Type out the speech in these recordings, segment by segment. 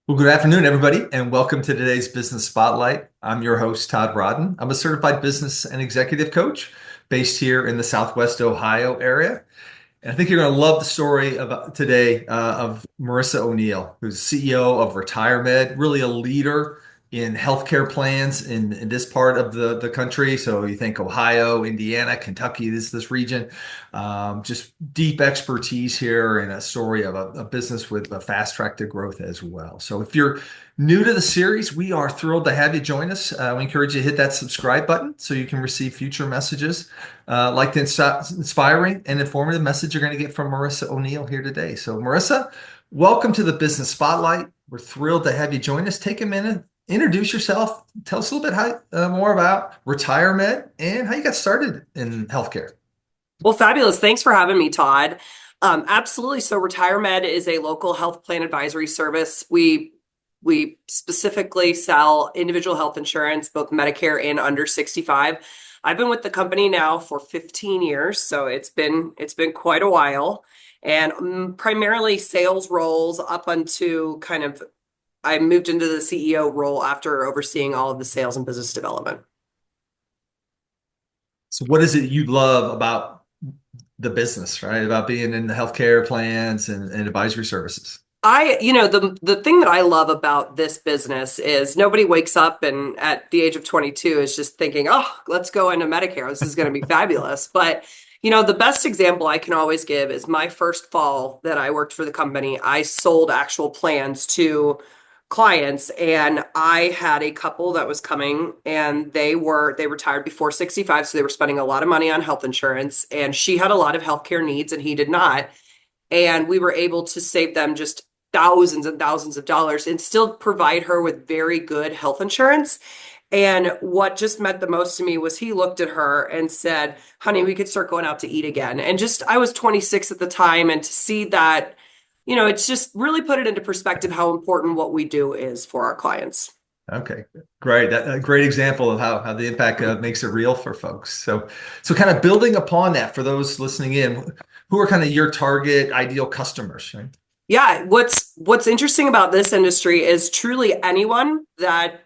Well, good afternoon, everybody, and welcome to today's Business Spotlight. I'm your host, Todd Rodden. I'm a certified business and executive coach based here in the Southwest Ohio area. And I think you're going to love the story of today of Marisa O'Neill, who's CEO of RetireMed, really a leader in healthcare plans in this part of the country. So you think Ohio, Indiana, Kentucky, this region. Just deep expertise here and a story of a business with a fast track to growth as well. So if you're new to the series, we are thrilled to have you join us. We encourage you to hit that subscribe button so you can receive future messages like the inspiring and informative message you're going to get from Marisa O'Neill here today. So, Marisa, welcome to the Business Spotlight. We're thrilled to have you join us. Take a minute, introduce yourself, tell us a little bit more about RetireMed and how you got started in healthcare. Well, fabulous. Thanks for having me, Todd. Absolutely. So RetireMed is a local health plan advisory service. We specifically sell individual health insurance, both Medicare and under 65. I've been with the company now for 15 years, so it's been quite a while, and primarily sales roles up until I moved into the CEO role after overseeing all of the sales and business development. So, what is it you love about the business, right? About being in the healthcare plans and advisory services? The thing that I love about this business is nobody wakes up and at the age of 22 is just thinking, oh, let's go into Medicare. This is going to be fabulous. But, the best example I can always give is my first fall that I worked for the company. I sold actual plans to clients, and I had a couple that was coming, and they retired before 65, so they were spending a lot of money on health insurance, and she had a lot of healthcare needs and he did not. And we were able to save them just thousands and thousands of dollars and still provide her with very good health insurance. And what just meant the most to me was he looked at her and said, honey, we could start going out to eat again. And just, I was 26 at the time. And to see that, it's just really put it into perspective how important what we do is for our clients. Okay, great. A great example of how the impact makes it real for folks. So kind of building upon that for those listening in, who are kind of your target ideal customers, right? Yeah, what's interesting about this industry is truly anyone that,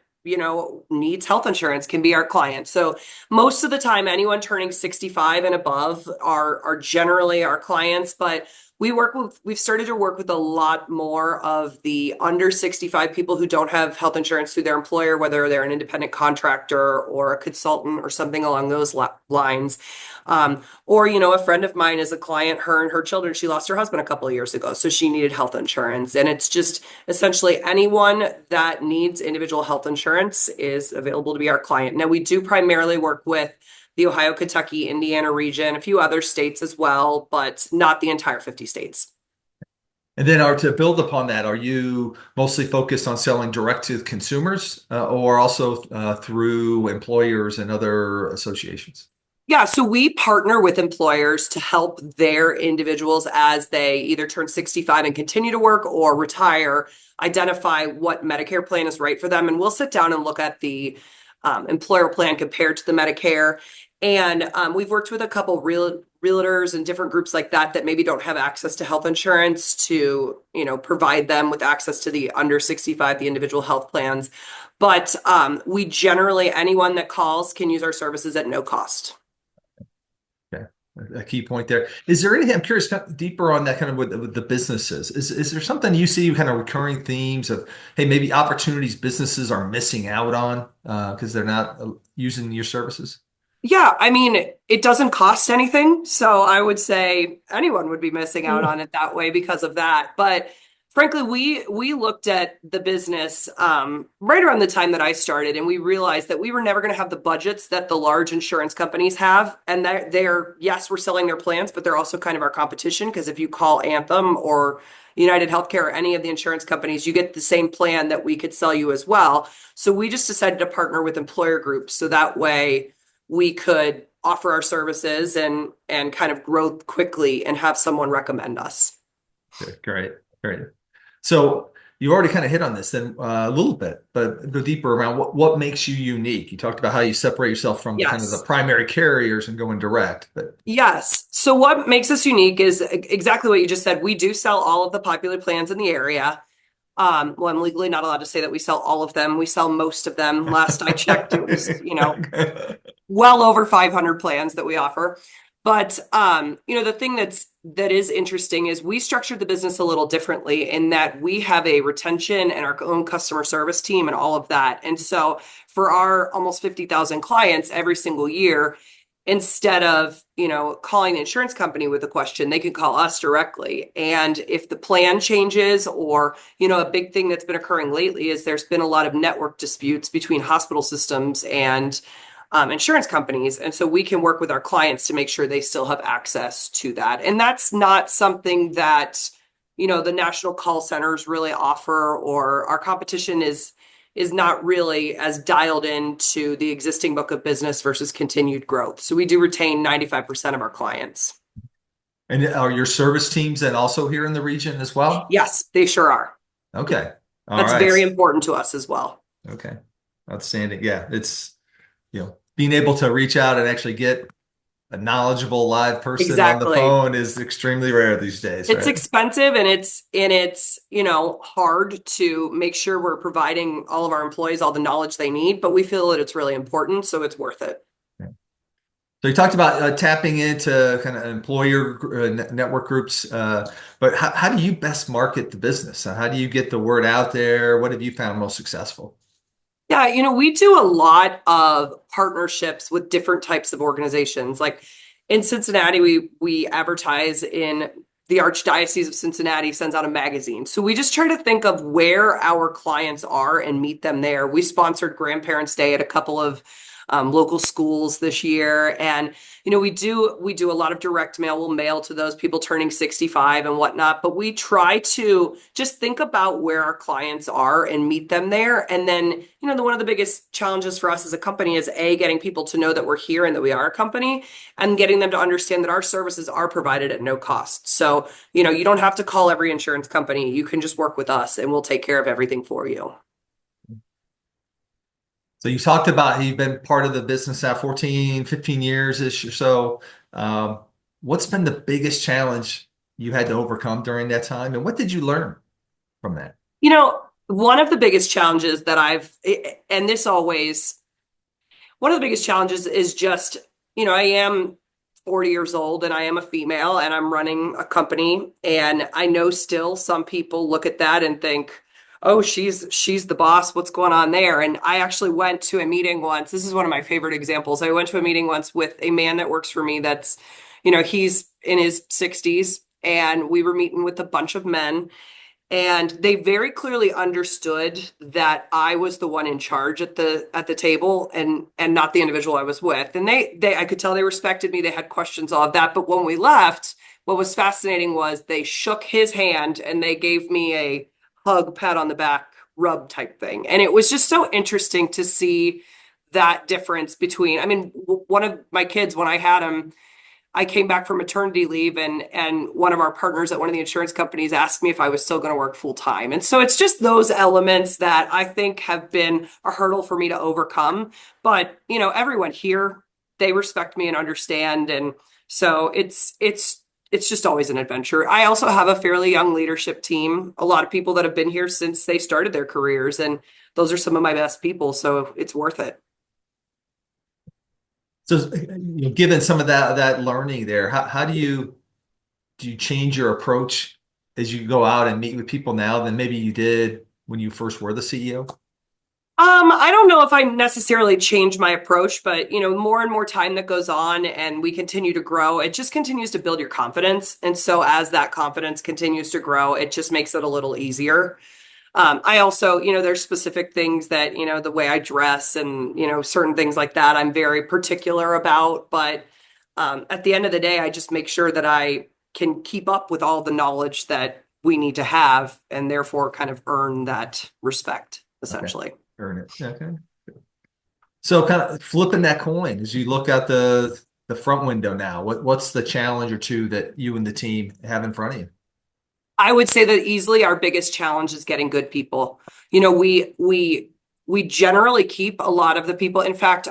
needs health insurance can be our client. So most of the time, anyone turning 65 and above are generally our clients, but we've started to work with a lot more of the under 65 people who don't have health insurance through their employer, whether they're an independent contractor or a consultant or something along those lines. Or, a friend of mine is a client, her and her children, she lost her husband a couple of years ago, so she needed health insurance. And it's just essentially anyone that needs individual health insurance is available to be our client. Now, we do primarily work with the Ohio, Kentucky, Indiana region, a few other states as well, but not the entire 50 states. And then to build upon that, are you mostly focused on selling direct to consumers or also through employers and other associations? Yeah, so we partner with employers to help their individuals as they either turn 65 and continue to work or retire, identify what Medicare plan is right for them. And we'll sit down and look at the employer plan compared to the Medicare. And we've worked with a couple realtors and different groups like that maybe don't have access to health insurance to, provide them with access to the under 65, the individual health plans. But we generally, anyone that calls can use our services at no cost. Okay. A key point there. Is there anything, I'm curious, kind of deeper on that kind of with the businesses? Is there something you see kind of recurring themes of, hey, maybe opportunities businesses are missing out on because they're not using your services? Yeah, I mean, it doesn't cost anything. So I would say anyone would be missing out Yeah. on it that way because of that. But frankly, we looked at the business right around the time that I started, and we realized that we were never going to have the budgets that the large insurance companies have. And they're, yes, we're selling their plans, but they're also kind of our competition because if you call Anthem or United Healthcare or any of the insurance companies, you get the same plan that we could sell you as well. So we just decided to partner with employer groups so that way we could offer our services and kind of grow quickly and have someone recommend us. Okay, great, great. So you already kind of hit on this then a little bit, but go deeper around what makes you unique. You talked about how you separate yourself from kind of the Yes. primary carriers and going direct, but Yes. So what makes us unique is exactly what you just said. We do sell all of the popular plans in the area. Well, I'm legally not allowed to say that we sell all of them. We sell most of them. Last I checked, it was, Okay. well over 500 plans that we offer. But the thing that is interesting is we structured the business a little differently in that we have a retention and our own customer service team and all of that. And so for our almost 50,000 clients every single year, instead of, calling the insurance company with a question, they can call us directly. And if the plan changes or, a big thing that's been occurring lately is there's been a lot of network disputes between hospital systems and insurance companies. And so we can work with our clients to make sure they still have access to that. And that's not something that, the national call centers really offer, or our competition is not really as dialed into the existing book of business versus continued growth. So we do retain 95% of our clients. And are your service teams then also here in the region as well? Yes, they sure are. Okay. All That's right. very important to us as well. Okay. Outstanding. Yeah, it's, being able to reach out and actually get a knowledgeable live person on the Exactly. phone is extremely rare these days, It's right? expensive and it's hard to make sure we're providing all of our employees all the knowledge they need, but we feel that it's really important, so it's worth it. So you talked about tapping into kind of employer network groups, but how do you best market the business? How do you get the word out there? What have you found most successful? Yeah, we do a lot of partnerships with different types of organizations. Like in Cincinnati, we advertise in the Archdiocese of Cincinnati sends out a magazine. So we just try to think of where our clients are and meet them there. We sponsored Grandparents' Day at a couple of local schools this year, and we do a lot of direct mail. We'll mail to those people turning 65 and whatnot, but we try to just think about where our clients are and meet them there. And then, one of the biggest challenges for us as a company is getting people to know that we're here and that we are a company, and getting them to understand that our services are provided at no cost. So, you don't have to call every insurance company. You can just work with us and we'll take care of everything for you. So you talked about how you've been part of the business now 14, 15 years-ish or so. Um, what's been the biggest challenge you had to overcome during that time, and what did you learn from that? One of the biggest challenges that and this always, one of the biggest challenges is just, I am 40 years old and I am a female and I'm running a company. And I know still some people look at that and think, oh, she's the boss. What's going on there? And I actually went to a meeting once. This is one of my favorite examples. I went to a meeting once with a man that works for me that's, he's in his 60s, and we were meeting with a bunch of men, and they very clearly understood that I was the one in charge at the table, and not the individual I was with. And they I could tell they respected me. They had questions, all of that. But when we left, what was fascinating was they shook his hand and they gave me a hug, pat on the back, rub type thing. And it was just so interesting to see that difference between, I mean, one of my kids, when I had him, I came back from maternity leave, and one of our partners at one of the insurance companies asked me if I was still going to work full time. And so it's just those elements that I think have been a hurdle for me to overcome. But, everyone here, they respect me and understand. And so it's just always an adventure. I also have a fairly young leadership team, a lot of people that have been here since they started their careers, and those are some of my best people, so it's worth it. So, given some of that learning there, how do you change your approach as you go out and meet with people now than maybe you did when you first were the CEO? I don't know if I necessarily change my approach, but more and more time that goes on and we continue to grow, it just continues to build your confidence. And so as that confidence continues to grow, it just makes it a little easier. I also, there's specific things that, the way I dress and, certain things like that, I'm very particular about. But at the end of the day, I just make sure that I can keep up with all the knowledge that we need to have, and therefore kind of earn that respect, Okay, essentially. earn it. Okay. So kind of flipping that coin as you look out the front window now, what's the challenge or two that you and the team have in front of you? I would say that easily our biggest challenge is getting good people. We generally keep a lot of the people. In fact,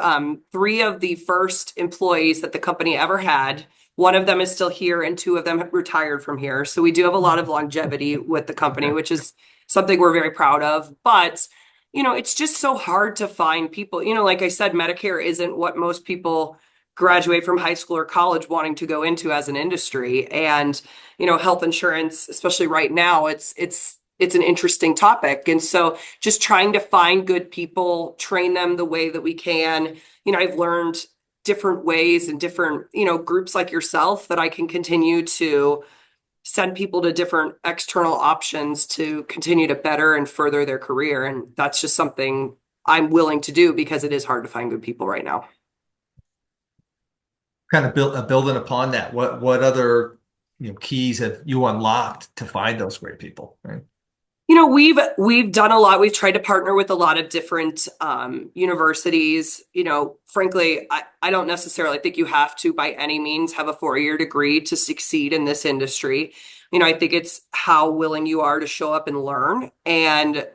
three of the first employees that the company ever had, one of them is still here and two of them have retired from here. So we do have a lot of longevity with the company, Okay. which is something we're very proud of. But, it's just so hard to find people. Like I said, Medicare isn't what most people graduate from high school or college wanting to go into as an industry. And, health insurance, especially right now, it's an interesting topic. And so just trying to find good people, train them the way that we can. I've learned different ways and different, groups like yourself that I can continue to send people to different external options to continue to better and further their career. And that's just something I'm willing to do because it is hard to find good people right now. Kind of building upon that, what other keys have you unlocked to find those great people, right? We've done a lot. We've tried to partner with a lot of different universities. Frankly, I don't necessarily think you have to, by any means, have a 4-year degree to succeed in this industry. I think it's how willing you are to show up and learn, and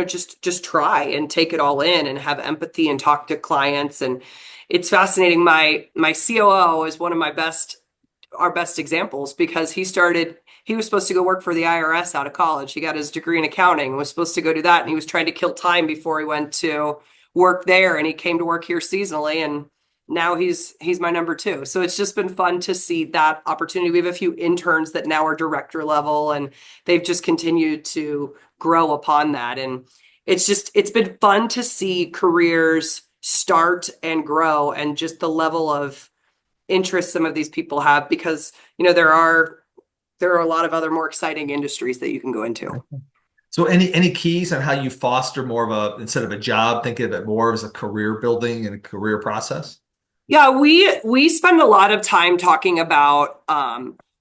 just try and take it all in and have empathy and talk to clients. And it's fascinating. My COO is one of our best examples because he was supposed to go work for the IRS out of college. He got his degree in accounting and was supposed to go do that. And he was trying to kill time before he went to work there. And he came to work here seasonally. And now he's my number two. So it's just been fun to see that opportunity. We have a few interns that now are director level, and they've just continued to grow upon that. And it's been fun to see careers start and grow, and just the level of interest some of these people have, because, there are a lot of other more exciting industries that you can go into. So any keys on how you foster more of instead of a job, think of it more as a career building and a career process? Yeah, we spend a lot of time talking about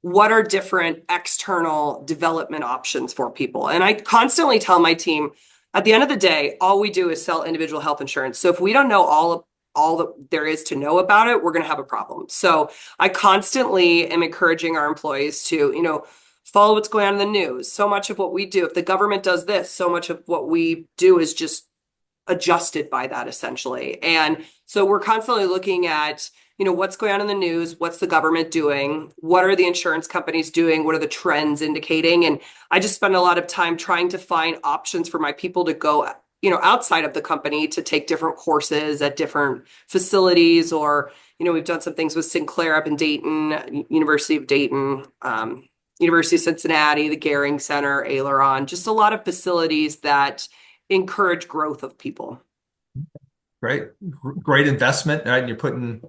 what are different external development options for people. And I constantly tell my team, at the end of the day, all we do is sell individual health insurance. So if we don't know all that there is to know about it, we're going to have a problem. So I constantly am encouraging our employees to, follow what's going on in the news. So much of what we do, if the government does this, so much of what we do is just adjusted by that, essentially. And so we're constantly looking at, what's going on in the news, what's the government doing, what are the insurance companies doing, what are the trends indicating. And I just spend a lot of time trying to find options for my people to go outside of the company to take different courses at different facilities. Or, we've done some things with Sinclair up in Dayton, University of Dayton, University of Cincinnati, the Gehring Center, Aileron, just a lot of facilities that encourage growth of people. Great investment, right? And you're putting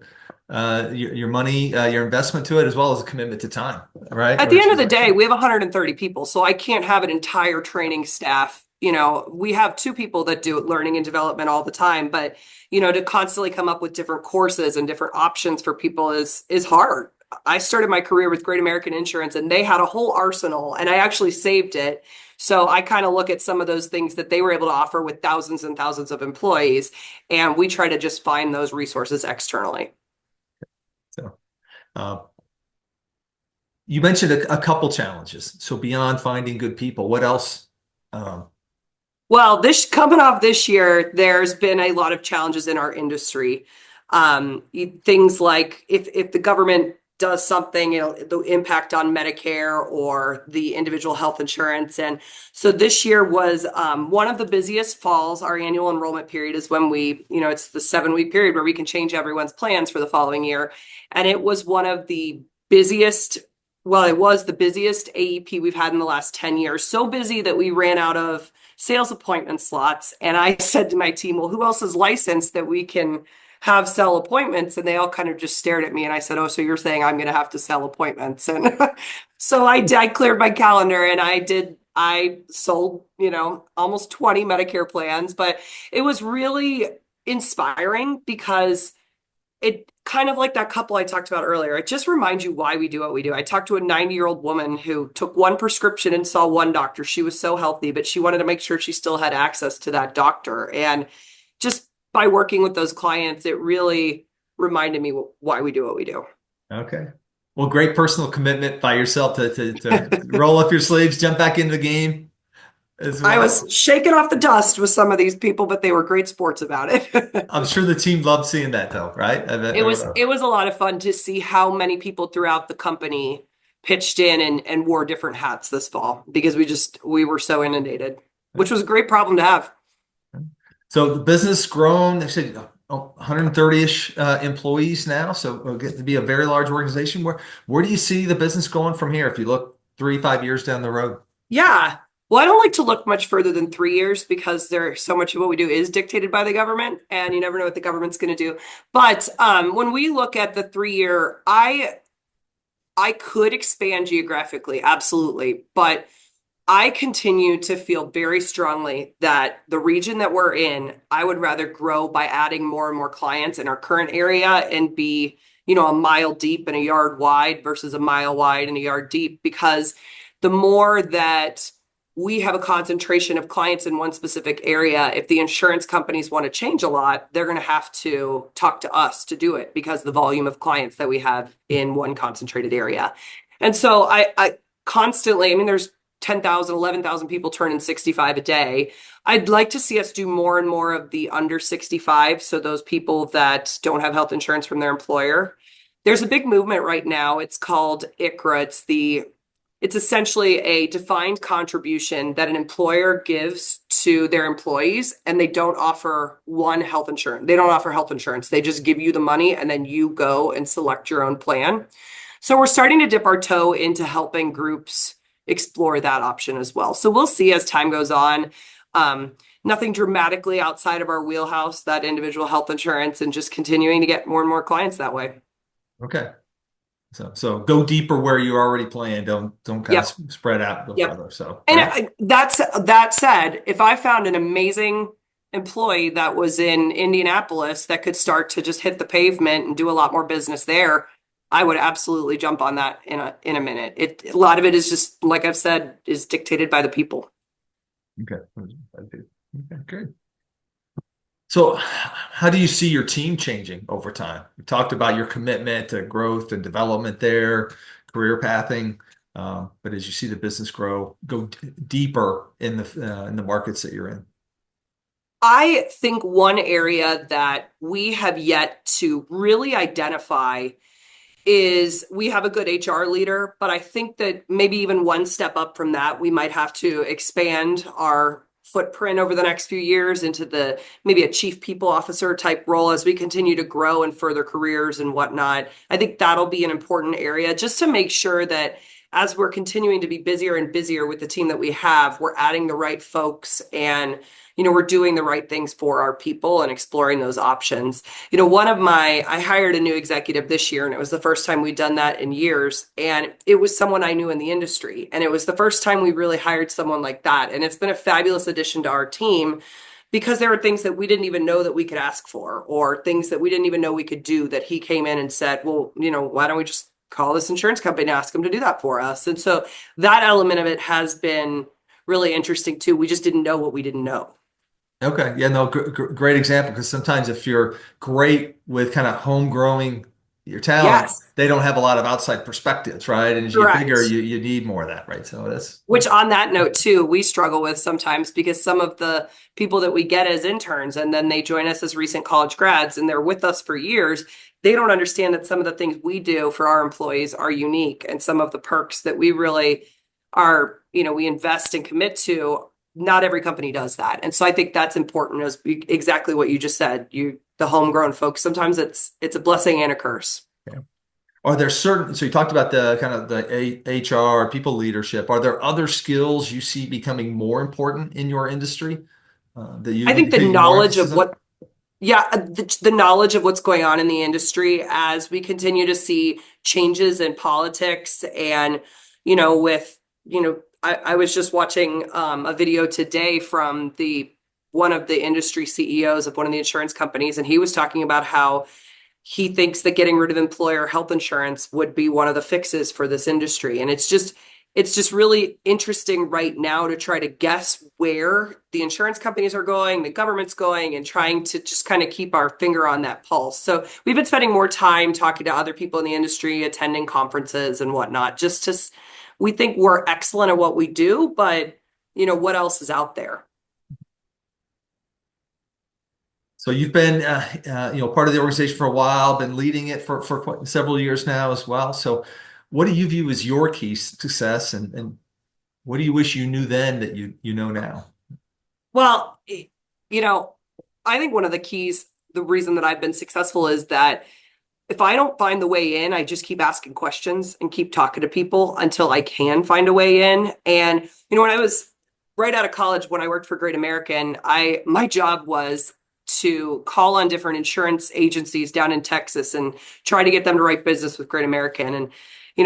your money, your investment to it, as well as a commitment to time, right? At the end of the day, we have 130 people, so I can't have an entire training staff. We have 2 people that do learning and development all the time, but to constantly come up with different courses and different options for people is hard. I started my career with Great American Insurance, and they had a whole arsenal, and I actually saved it. So I kind of look at some of those things that they were able to offer with thousands and thousands of employees, and we try to just find those resources externally. So, uh, you mentioned a couple challenges. So beyond finding good people, what else? Well, coming off this year, there's been a lot of challenges in our industry. Things like if the government does something, the impact on Medicare or the individual health insurance. And so this year was one of the busiest falls. Our annual enrollment period is when it's the 7-week period where we can change everyone's plans for the following year. And it was one of the busiest, well, it was the busiest AEP we've had in the last 10 years. So busy that we ran out of sales appointment slots. And I said to my team, well, who else is licensed that we can have sell appointments? And they all kind of just stared at me, and I said, oh, so you're saying I'm going to have to sell appointments? And so I cleared my calendar, and I sold, almost 20 Medicare plans. But it was really inspiring because it kind of like that couple I talked about earlier. It just reminds you why we do what we do. I talked to a 90-year-old woman who took one prescription and saw one doctor. She was so healthy, but she wanted to make sure she still had access to that doctor. And just by working with those clients, it really reminded me why we do what we do. Okay. Well, great personal commitment by yourself to roll up your sleeves, jump back into the game as well. I was shaking off the dust with some of these people, but they were great sports about it. I'm sure the team loved seeing that, though, right? It was a lot of fun to see how many people throughout the company pitched in and wore different hats this fall, because we were so inundated. which was a great problem to have. So the business grown, they said 130-ish employees now. So it'll get to be a very large organization. Where do you see the business going from here if you look 3, 5 years down the road? Yeah. Well, I don't like to look much further than 3 years because so much of what we do is dictated by the government, and you never know what the government's going to do. But when we look at the 3 year, I could expand geographically, absolutely, but I continue to feel very strongly that the region that we're in, I would rather grow by adding more and more clients in our current area and be, a mile deep and a yard wide versus a mile wide and a yard deep, because the more that we have a concentration of clients in one specific area, if the insurance companies want to change a lot, they're going to have to talk to us to do it because the volume of clients that we have in one concentrated area. And so I constantly, I mean, there's 10,000, 11,000 people turning 65 a day. I'd like to see us do more and more of the under 65. So those people that don't have health insurance from their employer. There's a big movement right now. It's called ICHRA. It's essentially a defined contribution that an employer gives to their employees, and they don't offer one health insurance. They don't offer health insurance. They just give you the money and then you go and select your own plan. So we're starting to dip our toe into helping groups explore that option as well. So we'll see as time goes on. Nothing dramatically outside of our wheelhouse, that individual health insurance, and just continuing to get more and more clients that way. Okay. So go deeper where you already playing. Don't kind of Yep. spread out go Yep. further. So And great. that said, if I found an amazing employee that was in Indianapolis that could start to just hit the pavement and do a lot more business there, I would absolutely jump on that in a minute. A lot of it is just, like I've said, is dictated by the people. Okay. Okay, good. So how do you see your team changing over time? We talked about your commitment to growth and development there, career pathing. But as you see the business grow, go deeper in the markets that you're in. I think one area that we have yet to really identify is we have a good HR leader, but I think that maybe even one step up from that, we might have to expand our footprint over the next few years into the maybe a chief people officer type role as we continue to grow and further careers and whatnot. I think that'll be an important area just to make sure that as we're continuing to be busier and busier with the team that we have, we're adding the right folks and we're doing the right things for our people and exploring those options. I hired a new executive this year, and it was the first time we'd done that in years. And it was someone I knew in the industry. And it was the first time we really hired someone like that. And it's been a fabulous addition to our team because there are things that we didn't even know that we could ask for, or things that we didn't even know we could do that he came in and said, well, why don't we just call this insurance company and ask them to do that for us? And so that element of it has been really interesting too. We just didn't know what we didn't know. Okay. Yeah, no, great example because sometimes if you're great with kind of home growing your talent, Yes, they don't have a lot of outside perspectives, right? And as you get bigger, correct. you need more of that, right? So that's Which on that note too, we struggle with sometimes because some of the people that we get as interns and then they join us as recent college grads and they're with us for years, they don't understand that some of the things we do for our employees are unique and some of the perks that we really are, we invest and commit to, not every company does that. And so I think that's important as exactly what you just said. The homegrown folks, sometimes it's a blessing and a curse. yeah. Are there certain, so you talked about the kind of the HR, people leadership. Are there other skills you see becoming more important in your industry that I you're think the taking more knowledge emphasis of on? what Yeah, the knowledge of what's going on in the industry as we continue to see changes in politics and, I was just watching a video today from one of the industry CEOs of one of the insurance companies, and he was talking about how he thinks that getting rid of employer health insurance would be one of the fixes for this industry. And it's just really interesting right now to try to guess where the insurance companies are going, the government's going, and trying to just kind of keep our finger on that pulse. So we've been spending more time talking to other people in the industry, attending conferences and whatnot, we think we're excellent at what we do, but what else is out there? So you've been, part of the organization for a while, been leading it for quite several years now as well. So what do you view as your key success and what do you wish you knew then that you know now? Well, you know, I think one of the keys, the reason that I've been successful is that if I don't find the way in, I just keep asking questions and keep talking to people until I can find a way in. And when I was right out of college, when I worked for Great American, I my job was to call on different insurance agencies down in Texas and try to get them to write business with Great American. And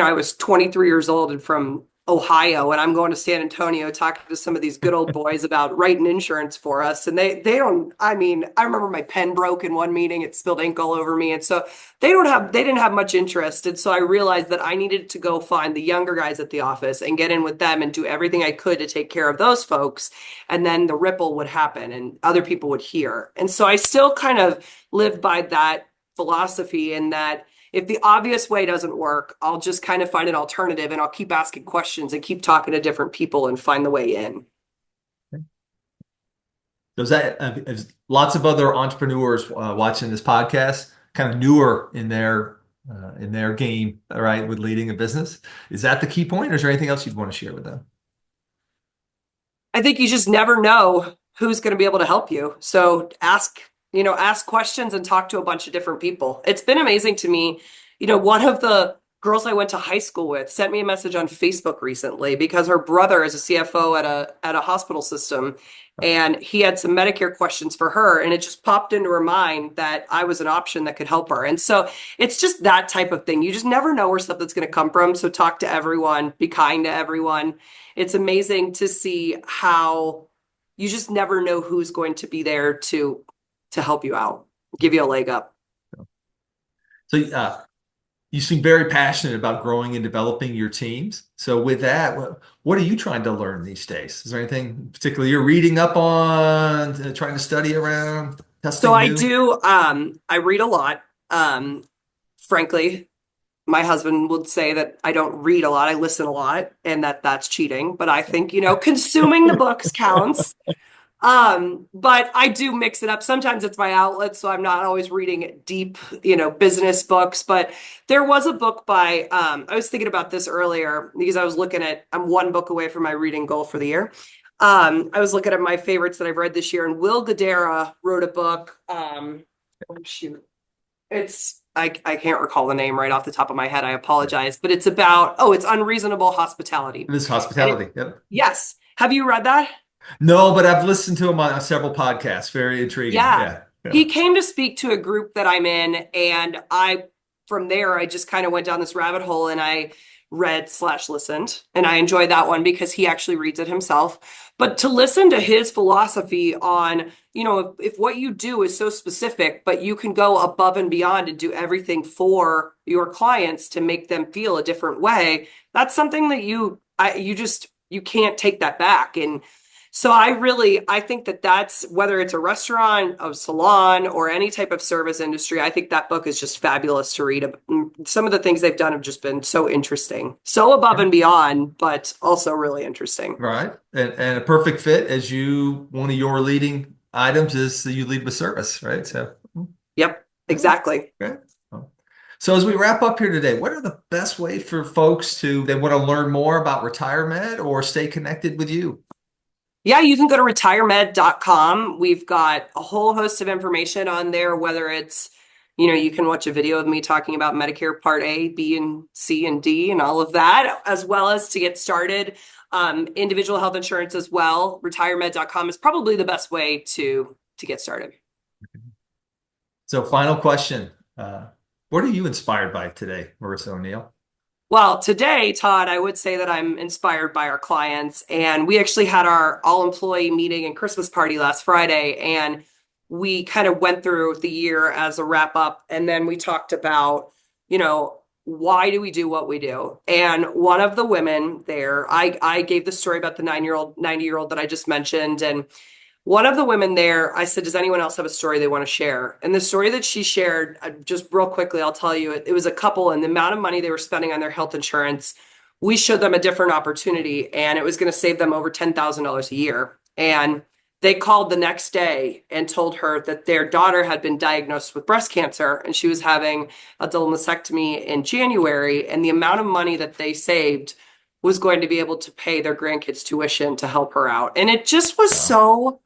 I was 23 years old and from Ohio, and I'm going to San Antonio talking to some of these good old boys about writing insurance for us. And they don't, I mean, I remember my pen broke in one meeting, it spilled ink all over me. And so they didn't have much interest. And so I realized that I needed to go find the younger guys at the office and get in with them and do everything I could to take care of those folks. And then the ripple would happen and other people would hear. And so I still kind of live by that philosophy, in that if the obvious way doesn't work, I'll just kind of find an alternative and I'll keep asking questions and keep talking to different people and find the way in. Does that is lots of other entrepreneurs watching this podcast, kind of newer in their game, all right, with leading a business? Is that the key point, or is there anything else you'd want to share with them? I think you just never know who's going to be able to help you. So ask questions and talk to a bunch of different people. It's been amazing to me. One of the girls I went to high school with sent me a message on Facebook recently because her brother is a CFO at a hospital system, and he had some Medicare questions for her, and it just popped into her mind that I was an option that could help her. And so it's just that type of thing. You just never know where something's going to come from. So talk to everyone, be kind to everyone. It's amazing to see how you just never know who's going to be there to help you out, give you a leg up. So you seem very passionate about growing and developing your teams. So with that, what are you trying to learn these days? Is there anything particularly you're reading up on, trying to study around, So testing I new? do, I read a lot. Frankly, my husband would say that I don't read a lot, I listen a lot, and that's cheating. But I think, consuming the books counts. But I do mix it up. Sometimes it's my outlet, so I'm not always reading deep, business books. But there was a book by, I was thinking about this earlier because I'm one book away from my reading goal for the year. I was looking at my favorites that I've read this year, and Will Guidara wrote a book. Oh shoot, I can't recall the name right off the top of my head. I apologize, but it's Unreasonable Hospitality. This And hospitality. Yep. yes, have you read that? No, but I've listened to him on several podcasts. Very intriguing. Yeah. Yeah. Yeah. He came to speak to a group that I'm in, and from there, I just kind of went down this rabbit hole and I read/listened, and I enjoyed that one because he actually reads it himself. But to listen to his philosophy on, if what you do is so specific, but you can go above and beyond and do everything for your clients to make them feel a different way, that's something that you can't take that back. And so I think that that's, whether it's a restaurant, a salon, or any type of service industry, I think that book is just fabulous to read. Some of the things they've done have just been so interesting, so above and beyond, but also really interesting. Right. And a perfect fit, as one of your leading items is that you lead with service, right? So, Yep, yeah, exactly. great. So as we wrap up here today, what are the best ways for folks they want to learn more about RetireMed or stay connected with you? Yeah, you can go to retiremed.com. We've got a whole host of information on there, whether it's, you can watch a video of me talking about Medicare Part A, B, and C, and D, and all of that, as well as to get started. Individual health insurance as well. Retiremed.com is probably the best way to get started. So final question. What are you inspired by today, Marisa O'Neill? Well, today, Todd, I would say that I'm inspired by our clients. And we actually had our all employee meeting and Christmas party last Friday. And we kind of went through the year as a wrap up. And then we talked about, why do we do what we do? And one of the women there, I gave the story about the 90-year-old that I just mentioned. And one of the women there, I said, does anyone else have a story they want to share? And the story that she shared, just real quickly, I'll tell you, it was a couple, and the amount of money they were spending on their health insurance, we showed them a different opportunity, and it was going to save them over $10,000 a year. And they called the next day and told her that their daughter had been diagnosed with breast cancer, and she was having a double mastectomy in January, and the amount of money that they saved was going to be able to pay their grandkids' tuition to help her out. And it just was Wow. so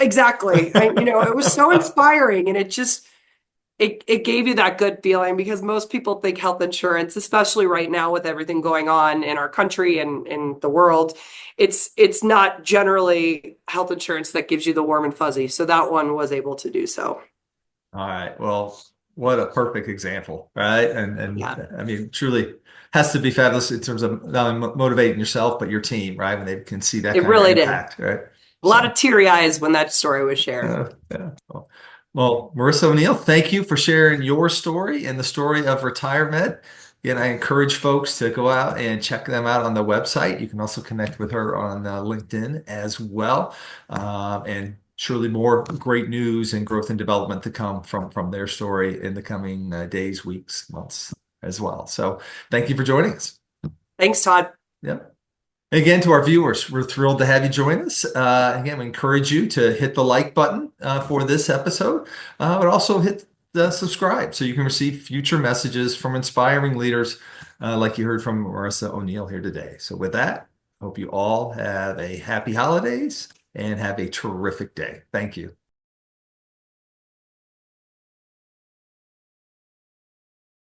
Exactly. It was so inspiring and it gave you that good feeling because most people think health insurance, especially right now with everything going on in our country and in the world, it's not generally health insurance that gives you the warm and fuzzy. So that one was able to do so. All right. Well, what a perfect example, right? Yeah, I mean, truly has to be fabulous in terms of not only motivating yourself, but your team, right? When they can see that it kind of really did. impact, right? A lot of So, teary eyes when that story was shared. yeah. Well, Marissa O'Neill, thank you for sharing your story and the story of RetireMed. Again, I encourage folks to go out and check them out on the website. You can also connect with her on LinkedIn as well. And surely more great news and growth and development to come from their story in the coming days, weeks, months as well. So thank you for joining us. Thanks, Todd. Yep. Again, to our viewers, we're thrilled to have you join us. Again, we encourage you to hit the like button for this episode, but also hit the subscribe so you can receive future messages from inspiring leaders like you heard from Marissa O'Neill here today. So with that, hope you all have a happy holidays and have a terrific day. Thank you.